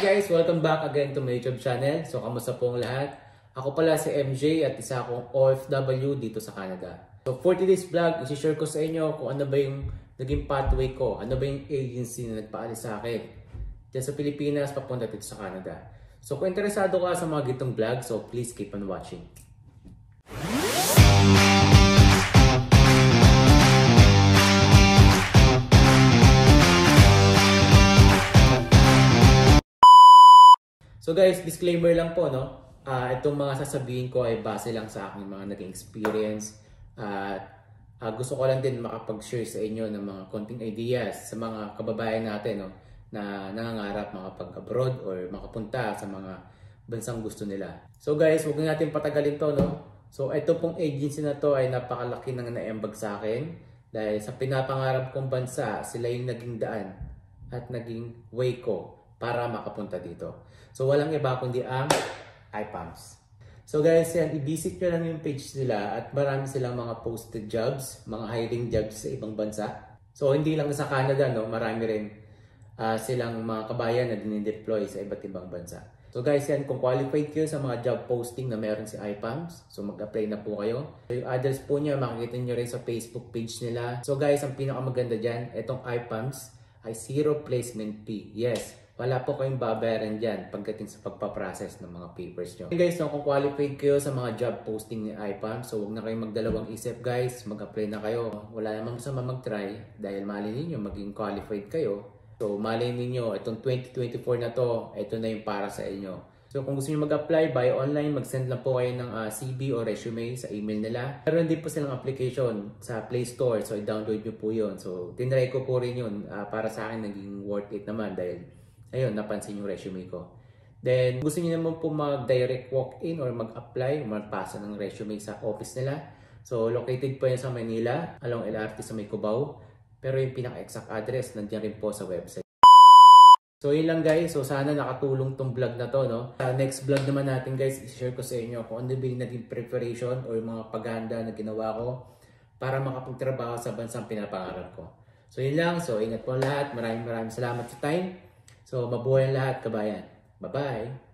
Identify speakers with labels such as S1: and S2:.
S1: guys! Welcome back again to my YouTube channel. So, kamusta pong lahat? Ako pala si MJ at isa akong OFW dito sa Canada. So, for today's vlog, isi-share ko sa inyo kung ano ba yung naging pathway ko. Ano ba yung agency na nagpaalis sa akin dyan sa Pilipinas papunta dito sa Canada. So, kung interesado ka sa mga gitong vlog, so please keep on watching. So guys, disclaimer lang po, no? Itong mga sasabihin ko ay base lang sa aking mga naging experience. Gusto ko lang din makapag-share sa inyo ng mga konting ideas sa mga kababayan natin, no? Na nangangarap makapag-abroad or makapunta sa mga bansang gusto nila. So guys, huwag natin patagalin to, no? So ito pong agency na to ay napakalaki ng naembag sa akin. Dahil sa pinapangarap kong bansa, sila yung naging daan at naging way ko para makapunta dito. So walang iba kundi ang iPAMS. So guys, yan, i-visit nyo lang yung page nila at marami silang mga posted jobs, mga hiring jobs sa ibang bansa. So hindi lang sa Canada, no, marami rin silang mga kabayan na dinideploy sa iba't ibang bansa. So guys, yan, kung qualified kayo sa mga job posting na meron si iPAMS, so mag-apply na po kayo. So yung address po niya, makikita nyo rin sa Facebook page nila. So guys, ang pinakamaganda dyan, itong iPAMS ay zero placement fee. Yes, wala po kayong babayaran dyan pagdating sa pagpaprocess ng mga papers nyo. Okay guys, so kung qualified kayo sa mga job posting ni iPAM, so huwag na kayong magdalawang isip guys, mag-apply na kayo. Wala namang masama mag-try dahil mali ninyo maging qualified kayo. So mali ninyo, itong 2024 na to, ito na yung para sa inyo. So kung gusto nyo mag-apply by online, mag-send lang po kayo ng CV o resume sa email nila. Meron din po silang application sa Play Store, so i-download nyo po yun. So tinry ko po rin yun, para sa akin naging worth it naman dahil ayun, napansin yung resume ko. Then, gusto niyo naman po mag-direct walk-in or mag-apply, magpasa ng resume sa office nila. So, located po yan sa Manila, along LRT sa May Cubao. Pero yung pinaka-exact address, nandiyan rin po sa website. So, yun lang guys. So, sana nakatulong tong vlog na to, no? Next vlog naman natin guys, i-share ko sa inyo kung ano ba yung naging preparation or yung mga paghahanda na ginawa ko para makapagtrabaho sa bansang pinapangarap ko. So, yun lang. So, ingat po lahat. Maraming salamat sa time. So, mabuhay ang lahat, kabayan. Bye-bye!